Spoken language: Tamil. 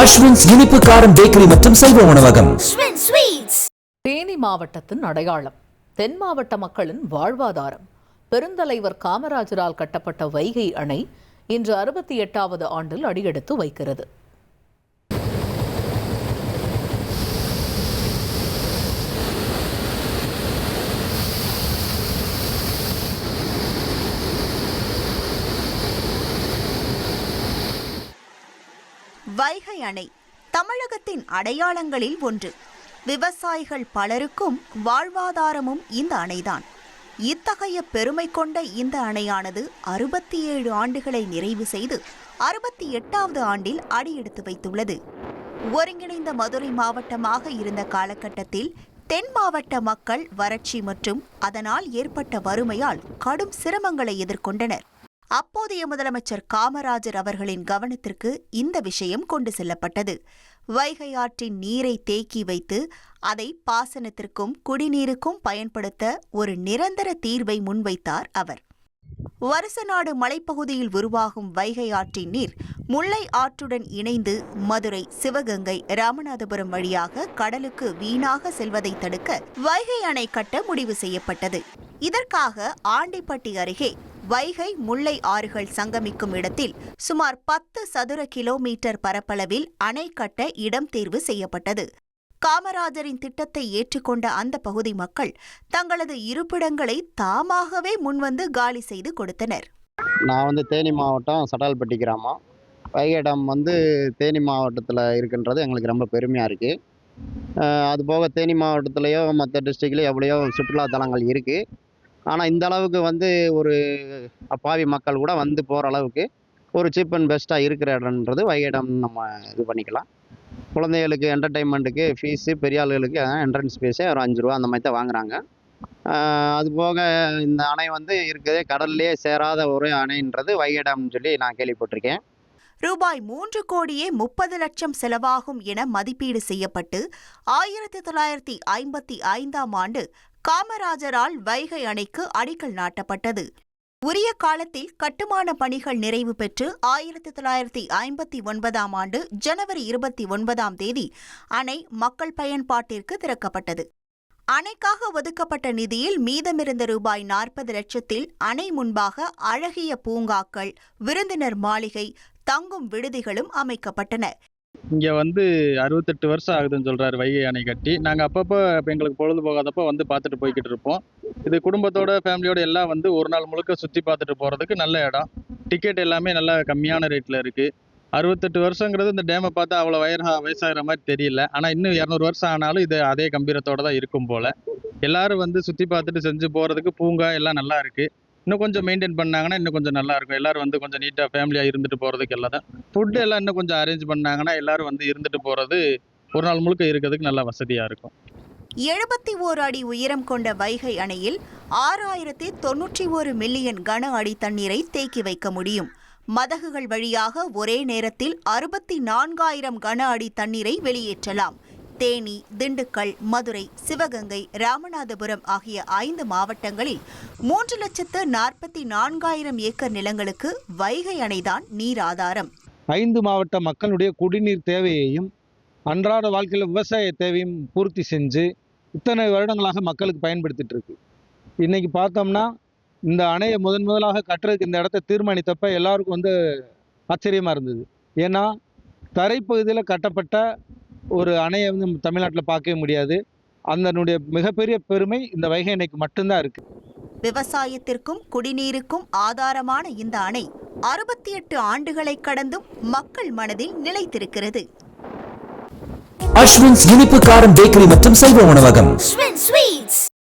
அஸ்வின்ஸ் இனிப்பு காரம் பேக்கரி மற்றும் சைவ உணவகம். தேனி மாவட்டத்தின் அடையாளம், தென் மாவட்ட மக்களின் வாழ்வாதாரம். பெருந்தலைவர் காமராஜரால் கட்டப்பட்ட வைகை அணை இன்று 68வது ஆண்டில் அடியெடுத்து வைக்கிறது. வைகை அணை தமிழகத்தின் அடையாளங்களில் ஒன்று. விவசாயிகள் பலருக்கும் வாழ்வாதாரமும் இந்த அணைதான். இத்தகைய பெருமை கொண்ட இந்த அணையானது 67 ஆண்டுகளை நிறைவு செய்து 68வது ஆண்டில் அடியெடுத்து வைத்துள்ளது. ஒருங்கிணைந்த மதுரை மாவட்டமாக இருந்த காலகட்டத்தில் தென் மாவட்ட மக்கள் வறட்சி மற்றும் அதனால் ஏற்பட்ட வறுமையால் கடும் சிரமங்களை எதிர்கொண்டனர். அப்போதைய முதலமைச்சர் காமராஜர் அவர்களின் கவனத்திற்கு இந்த விஷயம் கொண்டு செல்லப்பட்டது. வைகை ஆற்றின் நீரை தேக்கி வைத்து அதை பாசனத்திற்கும் குடிநீருக்கும் பயன்படுத்த ஒரு நிரந்தர தீர்வை முன்வைத்தார் அவர். வருசநாடு மலைப்பகுதியில் உருவாகும் வைகை ஆற்றின் நீர் முல்லை ஆற்றுடன் இணைந்து மதுரை, சிவகங்கை, ராமநாதபுரம் வழியாக கடலுக்கு வீணாக செல்வதை தடுக்க வைகை அணை கட்ட முடிவு செய்யப்பட்டது. இதற்காக ஆண்டிப்பட்டி அருகே வைகை, முல்லை ஆறுகள் சங்கமிக்கும் இடத்தில் சுமார் 10 சதுர கிலோமீட்டர் பரப்பளவில் அணை கட்ட இடம் தேர்வு செய்யப்பட்டது. காமராஜரின் திட்டத்தை ஏற்றுக்கொண்ட அந்த பகுதி மக்கள் தங்களது இருப்பிடங்களை தாமாகவே முன்வந்து காலி செய்து கொடுத்தனர். நான் தேனி மாவட்டம் சடால்பட்டி கிராமம். வைகை டம் தேனி மாவட்டத்தில் இருக்கின்றது எங்களுக்கு ரொம்ப பெருமையாக இருக்குது. அதுபோக தேனி மாவட்டத்திலேயோ மற்ற டிஸ்ட்ரிக்ட்லேயோ எவ்வளையோ சுற்றுலா தலங்கள் இருக்குது. ஆனால் இந்த அளவுக்கு ஒரு அப்பாவி மக்கள் கூட போகிற அளவுக்கு ஒரு சீப் அண்ட் பெஸ்ட்டாக இருக்கிற இடம்ன்றது வைகை டம். நம்ம இது பண்ணிக்கலாம். குழந்தைகளுக்கு என்டர்டெயின்மெண்ட்டுக்கு ஃபீஸு, பெரிய ஆளுகளுக்கு என்ட்ரன்ஸ் ஃபீஸே ஒரு 5 ரூபா அந்த மாதிரி தான் வாங்குகிறாங்க. அதுபோக இந்த அணை இருக்கிறதே கடல்லே சேராத ஒரு அணைன்றது வைகை டம்னு சொல்லி நான் கேள்விப்பட்டிருக்கேன். ரூபாய் 3,30,00,000 செலவாகும் என மதிப்பீடு செய்யப்பட்டு 1955ஆம் ஆண்டு காமராஜரால் வைகை அணைக்கு அடிக்கல் நாட்டப்பட்டது. உரிய காலத்தில் கட்டுமான பணிகள் நிறைவு பெற்று 1959ஆம் ஆண்டு ஜனவரி 29ஆம் தேதி அணை மக்கள் பயன்பாட்டிற்கு திறக்கப்பட்டது. அணைக்காக ஒதுக்கப்பட்ட நிதியில் மீதமிருந்த ரூபாய் 40 லட்சத்தில் அணை முன்பாக அழகிய பூங்காக்கள், விருந்தினர் மாளிகை, தங்கும் விடுதிகளும் அமைக்கப்பட்டன. இங்கே 68 வருஷம் ஆகுதுன்னு சொல்கிறாரு வைகை அணை கட்டி. நாங்கள் அப்பப்போ எங்களுக்கு பொழுது போகாதப்போ பார்த்துட்டு போய்கிட்டு இருப்போம். இது குடும்பத்தோட ஃபேமிலியோட எல்லாம் ஒரு நாள் முழுக்க சுற்றி பார்த்துட்டு போகிறதுக்கு நல்ல இடம். டிக்கெட் எல்லாமே நல்லா கம்மியான ரேட்டில் இருக்குது. 68 வருஷங்கிறது இந்த டேமை பார்த்தா அவ்வளோ வயசாகிற மாதிரி தெரியல. ஆனால் இன்னும் 200 வருஷம் ஆனாலும் இது அதே கம்பீரத்தோடு தான் இருக்கும் போல். எல்லோரும் சுற்றி பார்த்துட்டு செஞ்சு போகிறதுக்கு பூங்கா எல்லாம் நல்லா இருக்குது. இன்னும் கொஞ்சம் மெயின்டைன் பண்ணாங்கன்னா இன்னும் கொஞ்சம் நல்லா இருக்கும். எல்லாரும் கொஞ்சம் நீட்டாக ஃபேமிலியாக இருந்துட்டு போகிறதுக்கு எல்லாம் தான். ஃபுட்டு எல்லாம் இன்னும் கொஞ்சம் அரேஞ்ச் பண்ணாங்கன்னா எல்லாரும் இருந்துட்டு போகிறது ஒரு நாள் முழுக்க இருக்கிறதுக்கு நல்லா வசதியாக இருக்கும். 71 அடி உயரம் கொண்ட வைகை அணையில் 6091 மில்லியன் கன அடி தண்ணீரை தேக்கி வைக்க முடியும். மதகுகள் வழியாக ஒரே நேரத்தில் 64,000 கன அடி தண்ணீரை வெளியேற்றலாம். தேனி, திண்டுக்கல், மதுரை, சிவகங்கை, ராமநாதபுரம் ஆகிய 5 மாவட்டங்களில் 3,44,000 ஏக்கர் நிலங்களுக்கு வைகை அணைதான் நீர் ஆதாரம். 5 மாவட்ட மக்களுடைய குடிநீர் தேவையையும் அன்றாட வாழ்க்கையில் விவசாய தேவையும் பூர்த்தி செஞ்சு இத்தனை வருடங்களாக மக்களுக்கு பயன்படுத்திட்டு இருக்கு. இன்னைக்கு பார்த்தோம்னா இந்த அணையை முதலாக கட்டுறதுக்கு இந்த இடத்த தீர்மானித்தப்ப எல்லாருக்கும் ஆச்சரியமாக இருந்தது. ஏன்னா தரைப்பகுதியில் கட்டப்பட்ட ஒரு அணையை தமிழ்நாட்டில் பார்க்கவே முடியாது. அதனுடைய மிகப்பெரிய பெருமை இந்த வைகை அணைக்கு மட்டும்தான் இருக்கு. விவசாயத்திற்கும் குடிநீருக்கும் ஆதாரமான இந்த அணை 68 ஆண்டுகளை கடந்தும் மக்கள் மனதில் நிலைத்திருக்கிறது. அஸ்வின்ஸ் இனிப்பு காரம் பேக்கரி மற்றும் சைவ உணவகம்.